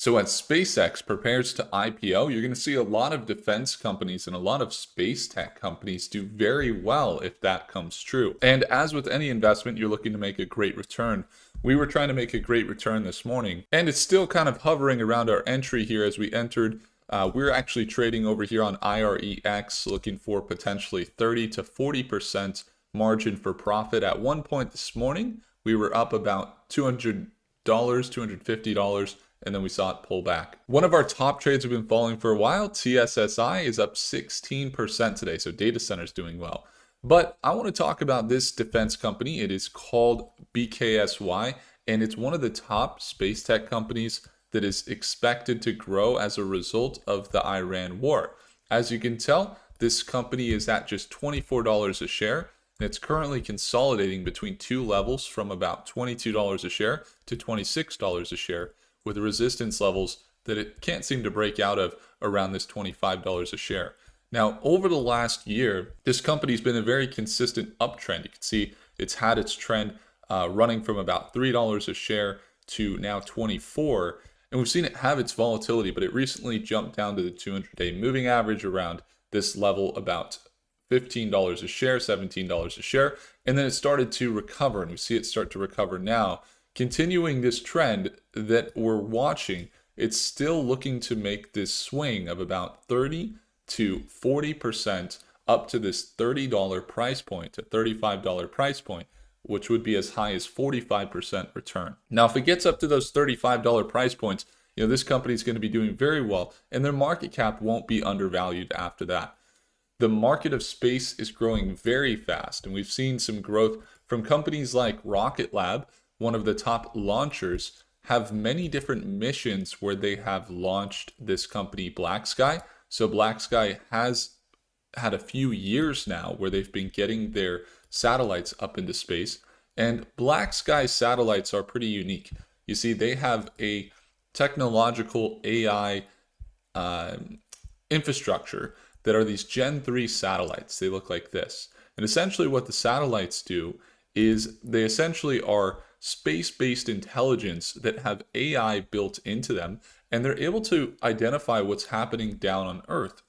So as SpaceX prepares to IPO, you're going to see a lot of defense companies and a lot of space tech companies do very well if that comes true. And as with any investment, you're looking to make a great return. We were trying to make a great return this morning, and it's still kind of hovering around our entry here as we entered. We're actually trading over here on IREX, looking for potentially 30 to 40% margin for profit. At one point this morning, we were up about $200, $250, and then we saw it pull back. One of our top trades we've been following for a while, TSSI, is up 16% today, so data centers doing well. But I want to talk about this defense company. It is called BKSY, and it's one of the top space tech companies that is expected to grow as a result of the Iran war. As you can tell, this company is at just $24 a share, and it's currently consolidating between two levels from about $22 a share to $26 a share, with resistance levels that it can't seem to break out of around this $25 a share. Now, over the last year, this company's been a very consistent uptrend. You can see it's had its trend running from about $3 a share to now $24. And we've seen it have its volatility, but it recently jumped down to the 200-day moving average around this level, about $15 a share, $17 a share. And then it started to recover, and we see it start to recover now. Continuing this trend that we're watching, it's still looking to make this swing of about 30 to 40% up to this $30 price point to $35 price point, which would be as high as 45% return. Now, if it gets up to those $35 price points, this company is going to be doing very well, and their market cap won't be undervalued after that. The market of space is growing very fast, and we've seen some growth from companies like Rocket Lab, one of the top launchers, have many different missions where they have launched this company BlackSky. So BlackSky has had a few years now where they've been getting their satellites up into space. And BlackSky satellites are pretty unique. You see, they have a technological AI infrastructure that are these Gen 3 satellites. They look like this. And essentially what the satellites do is they essentially are space-based intelligence that have AI built into them, and they're able to identify what's happening down on Earth.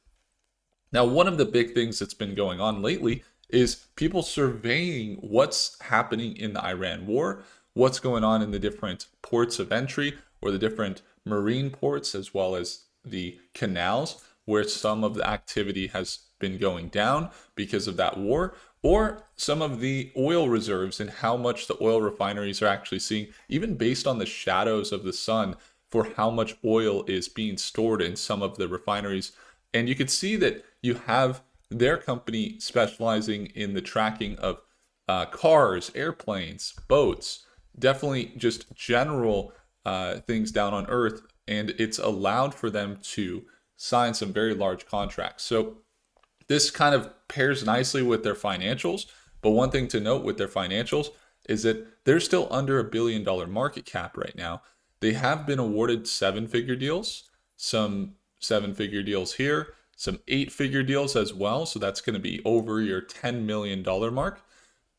Now, one of the big things that's been going on lately is people surveying what's happening in the Iran war, what's going on in the different ports of entry or the different marine ports, as well as the canals where some of the activity has been going down because of that war, or some of the oil reserves and how much the oil refineries are actually seeing, even based on the shadows of the sun, for how much oil is being stored in some of the refineries. And you can see that you have their company specializing in the tracking of cars, airplanes, boats, definitely just general things down on Earth. And it's allowed for them to sign some very large contracts. So this kind of pairs nicely with their financials. But one thing to note with their financials is that they're still under $1 billion market cap right now. They have been awarded 7-figure deals, some 7-figure deals here, some 8-figure deals as well. So that's going to be over your $10 million mark.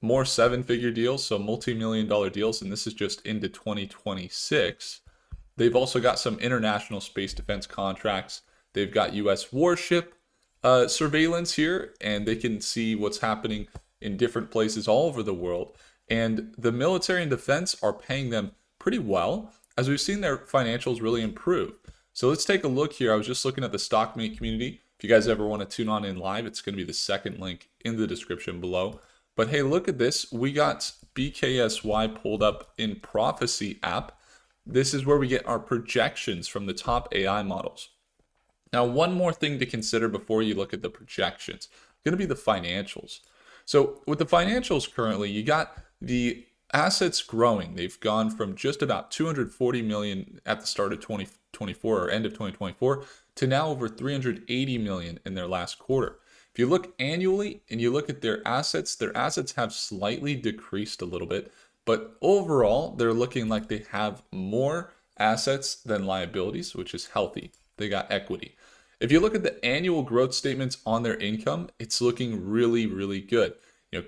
More 7-figure deals, so multi-million-dollar deals, and this is just into 2026. They've also got some international space defense contracts. They've got U.S. warship surveillance here, and they can see what's happening in different places all over the world. And the military and defense are paying them pretty well, as we've seen their financials really improve. So let's take a look here. I was just looking at the StockMate community. If you guys ever want to tune on in live, it's going to be the second link in the description below. But hey, look at this. We got BKSY pulled up in Prophecy app. This is where we get our projections from the top AI models. Now, one more thing to consider before you look at the projections, going to be the financials. So with the financials currently, you got the assets growing. They've gone from just about 240 million at the start of 2024 or end of 2024 to now over 380 million in their last quarter. If you look annually and you look at their assets have slightly decreased a little bit, but overall, they're looking like they have more assets than liabilities, which is healthy. They got equity. If you look at the annual growth statements on their income, it's looking really, really good.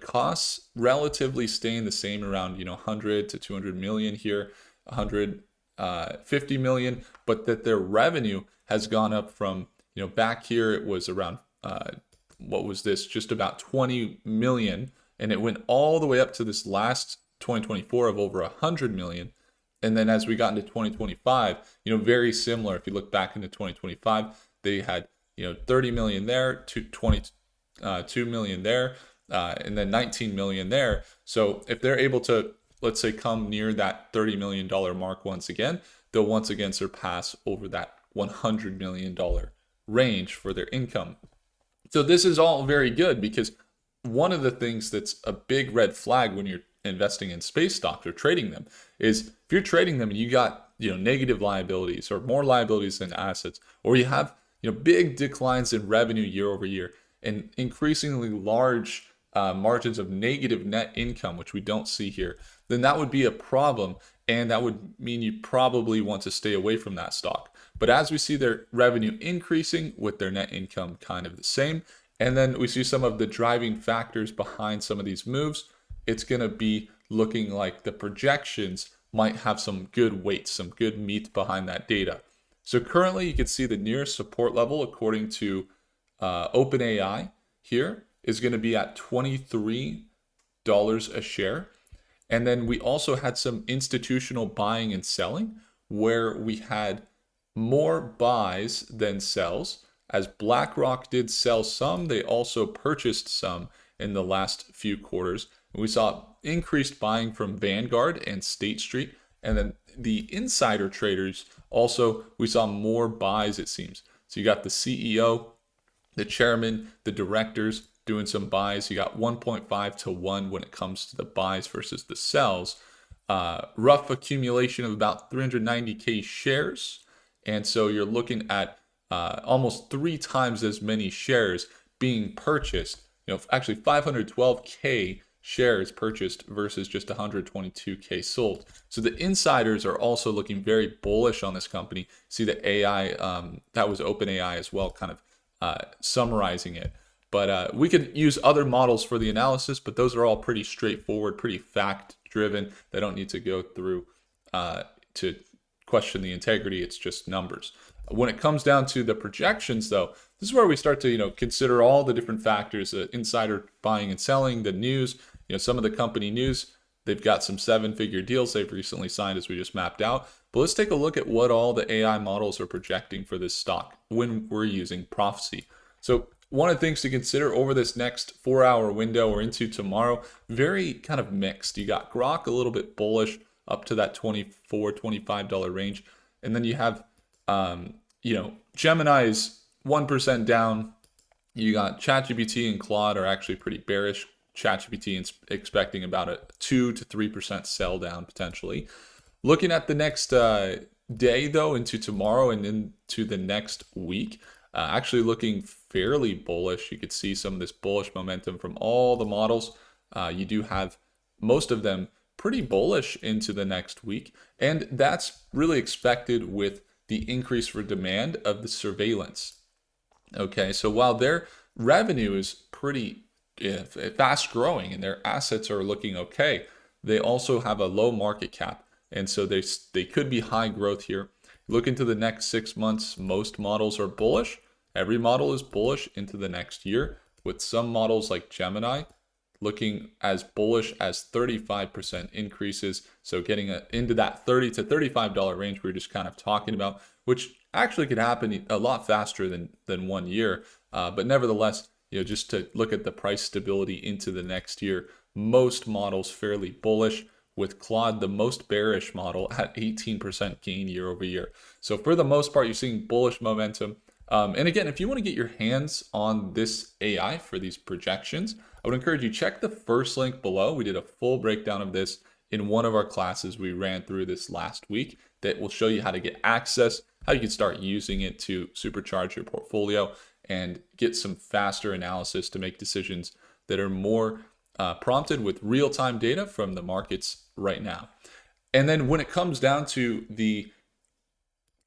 Costs relatively staying the same around, 100 to 200 million here, 100 50 million, but that their revenue has gone up from, back here it was around, what was this, just about 20 million, and it went all the way up to this last 2024 of over 100 million. And then as we got into 2025, very similar. If you look back into 2025, they had 30 million there, 22 million there, and then 19 million there. So if they're able to, let's say, come near that $30 million mark once again, they'll once again surpass over that $100 million range for their income. So this is all very good, because one of the things that's a big red flag when you're investing in space stocks or trading them is if you're trading them and you got negative liabilities or more liabilities than assets, or you have big declines in revenue year over year and increasingly large margins of negative net income, which we don't see here, then that would be a problem, and that would mean you probably want to stay away from that stock. But as we see their revenue increasing with their net income kind of the same, and then we see some of the driving factors behind some of these moves, it's going to be looking like the projections might have some good weight, some good meat behind that data. So currently you can see the nearest support level, according to OpenAI here, is going to be at $23 a share. And then we also had some institutional buying and selling, where we had more buys than sells. As BlackRock did sell some, they also purchased some in the last few quarters. We saw increased buying from Vanguard and State Street. And then the insider traders also, we saw more buys, it seems. So you got the CEO, the chairman, the directors doing some buys. You got 1.5 to 1 when it comes to the buys versus the sells. Rough accumulation of about 390K shares. And so you're looking at almost 3 times as many shares being purchased. Actually 512K shares purchased versus just 122K sold. So the insiders are also looking very bullish on this company. See the AI, that was OpenAI as well, kind of summarizing it. But we could use other models for the analysis, but those are all pretty straightforward, pretty fact driven. They don't need to go through to question the integrity. It's just numbers. When it comes down to the projections, though, this is where we start to consider all the different factors: insider buying and selling, the news, some of the company news. They've got some 7-figure deals they've recently signed, as we just mapped out. But let's take a look at what all the AI models are projecting for this stock when we're using Prophecy. So one of the things to consider over this next 4-hour window or into tomorrow, very kind of mixed. You got Grok a little bit bullish up to that $24, $25 range. And then you have, Gemini is 1% down. You got ChatGPT and Claude are actually pretty bearish. ChatGPT is expecting about a 2 to 3% sell down potentially. Looking at the next day, though, into tomorrow and into the next week, actually looking fairly bullish. You could see some of this bullish momentum from all the models. You do have most of them pretty bullish into the next week. And that's really expected with the increase for demand of the surveillance. Okay, so while their revenue is pretty fast growing and their assets are looking okay, they also have a low market cap. And so they could be high growth here. Look into the next 6 months, most models are bullish. Every model is bullish into the next year, with some models like Gemini looking as bullish as 35% increases. So getting into that $30 to $35 range we were just kind of talking about, which actually could happen a lot faster than 1 year. But nevertheless, just to look at the price stability into the next year, most models fairly bullish, with Claude the most bearish model at 18% gain year over year. So for the most part, you're seeing bullish momentum. And again, if you want to get your hands on this AI for these projections, I would encourage you check the first link below. We did a full breakdown of this in one of our classes we ran through this last week that will show you how to get access, how you can start using it to supercharge your portfolio and get some faster analysis to make decisions that are more prompted with real-time data from the markets right now. And then when it comes down to the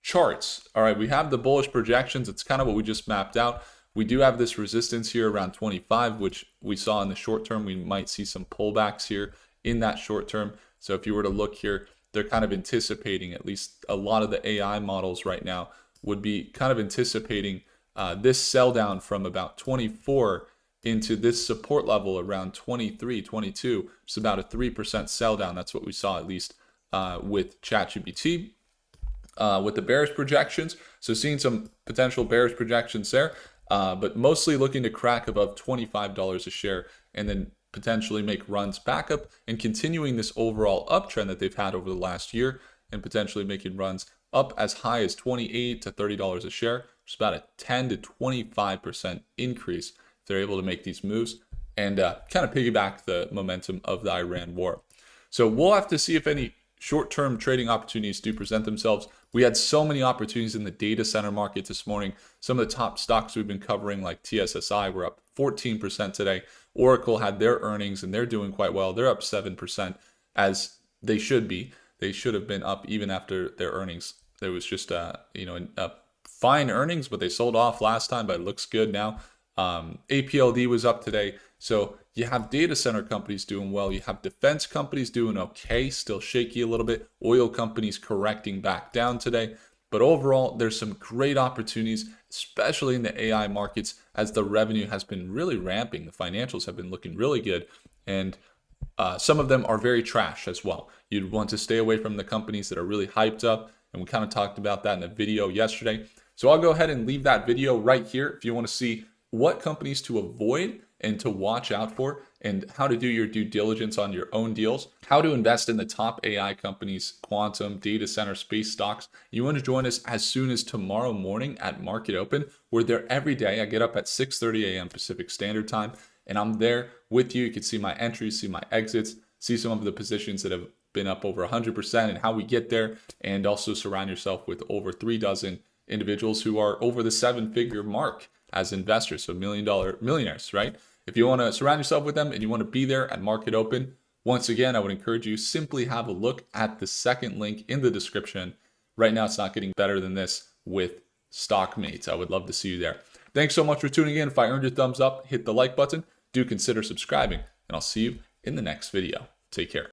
charts, all right, we have the bullish projections. It's kind of what we just mapped out. We do have this resistance here around 25, which we saw in the short term. We might see some pullbacks here in that short term. So if you were to look here they're kind of anticipating, at least a lot of the AI models right now would be kind of anticipating this sell down from about 24 into this support level around 23, 22. It's about a 3% sell down. That's what we saw, at least with ChatGPT. With the bearish projections. So seeing some potential bearish projections there, but mostly looking to crack above $25 a share and then potentially make runs back up and continuing this overall uptrend that they've had over the last year and potentially making runs up as high as $28 to $30 a share. It's about a 10 to 25% increase if they're able to make these moves and kind of piggyback the momentum of the Iran war. So we'll have to see if any short-term trading opportunities do present themselves. We had so many opportunities in the data center market this morning. Some of the top stocks we've been covering, like TSSI, were up 14% today. Oracle had their earnings and they're doing quite well. They're up 7%, as they should be. They should have been up even after their earnings. There was just fine earnings, but they sold off last time, but it looks good now. APLD was up today. So you have data center companies doing well. You have defense companies doing okay, still shaky a little bit. Oil companies correcting back down today. But overall, there's some great opportunities, especially in the AI markets, as the revenue has been really ramping. The financials have been looking really good. And some of them are very trash as well. You'd want to stay away from the companies that are really hyped up. And we kind of talked about that in a video yesterday. So I'll go ahead and leave that video right here if you want to see what companies to avoid and to watch out for, and how to do your due diligence on your own deals, how to invest in the top AI companies, quantum, data center, space stocks. You want to join us as soon as tomorrow morning at Market Open. We're there every day. I get up at 6:30 a.m. Pacific Standard Time, and I'm there with you. You can see my entries, see my exits, see some of the positions that have been up over 100% and how we get there, and also surround yourself with over 3 dozen individuals who are over the 7-figure mark as investors, so $1 million millionaires, right? If you want to surround yourself with them and you want to be there at Market Open, once again, I would encourage you simply have a look at the second link in the description. Right now, it's not getting better than this with Stockmates. I would love to see you there. Thanks so much for tuning in. If I earned your thumbs up, hit the like button. Do consider subscribing, and I'll see you in the next video. Take care.